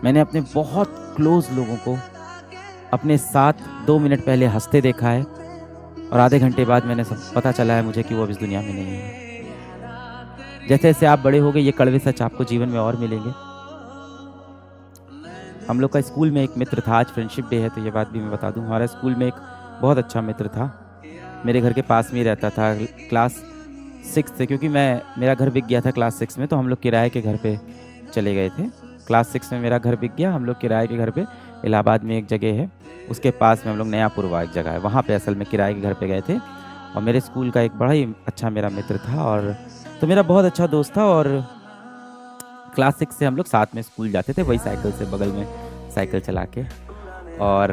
मैंने अपने बहुत क्लोज़ लोगों को अपने साथ 2 मिनट पहले हँसते देखा है और आधे घंटे बाद मैंने सब पता चला है मुझे कि वो अब इस दुनिया में नहीं है। जैसे-जैसे आप बड़े होगे ये कड़वे सच आपको जीवन में और मिलेंगे। हम लोग का स्कूल में एक मित्र था, आज फ्रेंडशिप डे है तो ये बात भी मैं बता दूँ। हमारा स्कूल में एक बहुत अच्छा मित्र था। मेरे घर के पास में ही रहता था। क्लास 6 से, क्योंकि मेरा घर बिक गया था क्लास 6 में, तो हम लोग किराए के घर पे चले गए थे। क्लास 6 में मेरा घर बिक गया, हम लोग किराए के घर पे इलाहाबाद में एक जगह है, उसके पास में हम लोग नयापुरवा एक जगह है, वहाँ पे असल में किराए के घर पे गए थे। और मेरे स्कूल का एक बड़ा ही अच्छा मेरा मित्र था, और तो मेरा बहुत अच्छा दोस्त था। और क्लास 6 से हम लोग साथ में स्कूल जाते थे, वही साइकिल से, बगल में साइकिल चला के। और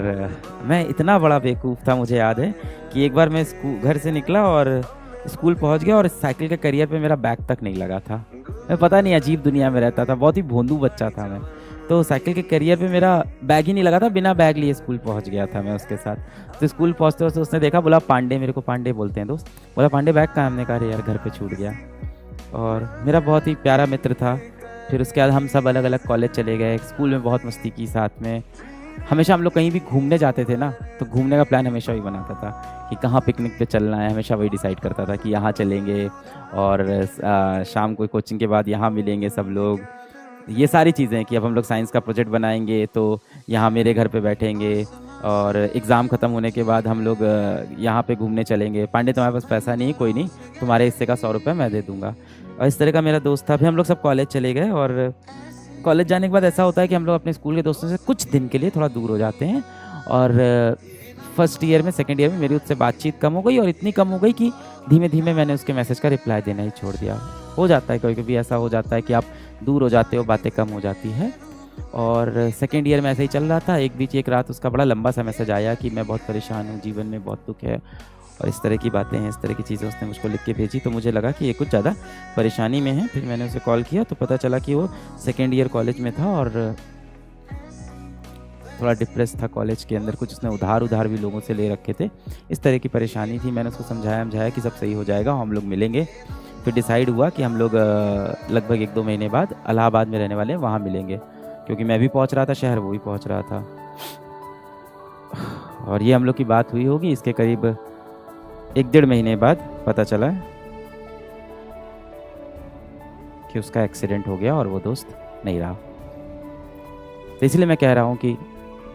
मैं इतना बड़ा बेवकूफ़ था, मुझे याद है कि एक बार मैं घर से निकला और स्कूल पहुंच गया और साइकिल के करियर पे मेरा बैग तक नहीं लगा था। मैं पता नहीं अजीब दुनिया में रहता था, बहुत ही भोंदू बच्चा था मैं। तो साइकिल के करियर पे मेरा बैग ही नहीं लगा था, बिना बैग लिए स्कूल पहुंच गया था मैं उसके साथ। तो स्कूल पहुंचते वक्त उसने देखा, बोला पांडे, मेरे को पांडे बोलते हैं दोस्त, बोला पांडे बैग कहाँ है? हमने कहा अरे यार घर पे छूट गया। और मेरा बहुत ही प्यारा मित्र था। फिर उसके बाद हम सब अलग अलग कॉलेज चले गए, स्कूल में बहुत मस्ती की साथ में। हमेशा हम लोग कहीं भी घूमने जाते थे ना, तो घूमने का प्लान हमेशा वही बनाता था कि कहाँ पिकनिक पे चलना है, हमेशा वही डिसाइड करता था कि यहाँ चलेंगे और शाम को कोचिंग के बाद यहाँ मिलेंगे सब लोग। ये सारी चीज़ें कि अब हम लोग साइंस का प्रोजेक्ट बनाएंगे तो यहाँ मेरे घर पे बैठेंगे, और एग्ज़ाम ख़त्म होने के बाद हम लोग यहाँ पे घूमने चलेंगे। पांडे तुम्हारे पास पैसा नहीं है, कोई नहीं, तुम्हारे हिस्से का 100 रुपये मैं दे दूँगा। और इस तरह का मेरा दोस्त था। फिर हम लोग सब कॉलेज चले गए, और कॉलेज जाने के बाद ऐसा होता है कि हम लोग अपने स्कूल के दोस्तों से कुछ दिन के लिए थोड़ा दूर हो जाते हैं। और फर्स्ट ईयर में, सेकंड ईयर में मेरी उससे बातचीत कम हो गई, और इतनी कम हो गई कि धीमे-धीमे मैंने उसके मैसेज का रिप्लाई देना ही छोड़ दिया। हो जाता है कभी-कभी, ऐसा हो जाता है कि आप दूर हो जाते हो, बातें कम हो जाती है। और सेकंड ईयर में ऐसे ही चल रहा था। एक रात उसका बड़ा लंबा सा मैसेज आया कि मैं बहुत परेशान हूँ, जीवन में बहुत दुःख है, और इस तरह की बातें हैं, इस तरह की चीज़ें उसने मुझको लिख के भेजी। तो मुझे लगा कि ये कुछ ज़्यादा परेशानी में है। फिर मैंने उसे कॉल किया तो पता चला कि वो सेकंड ईयर कॉलेज में था और थोड़ा डिप्रेस था कॉलेज के अंदर। कुछ उसने उधार भी लोगों से ले रखे थे, इस तरह की परेशानी थी। मैंने उसको समझाया कि सब सही हो जाएगा, हम लोग मिलेंगे। फिर डिसाइड हुआ कि हम लोग लगभग 1-2 महीने बाद इलाहाबाद में रहने वाले हैं, वहाँ मिलेंगे, क्योंकि मैं भी पहुँच रहा था शहर, वो भी पहुँच रहा था। और ये हम लोग की बात हुई होगी इसके करीब 1-1.5 महीने बाद पता चला कि उसका एक्सीडेंट हो गया और वो दोस्त नहीं रहा। तो इसलिए मैं कह रहा हूँ कि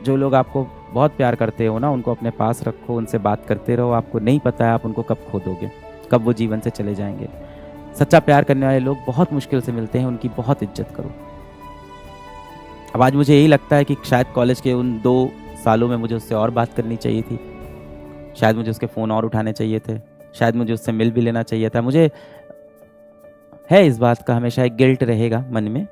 जो लोग आपको बहुत प्यार करते हो ना, उनको अपने पास रखो, उनसे बात करते रहो। आपको नहीं पता है आप उनको कब खो दोगे, कब वो जीवन से चले जाएंगे। सच्चा प्यार करने वाले लोग बहुत मुश्किल से मिलते हैं, उनकी बहुत इज्जत करो। अब आज मुझे यही लगता है कि शायद कॉलेज के उन 2 सालों में मुझे उससे और बात करनी चाहिए थी, शायद मुझे उसके फ़ोन और उठाने चाहिए थे, शायद मुझे उससे मिल भी लेना चाहिए था। मुझे है इस बात का हमेशा एक गिल्ट रहेगा मन में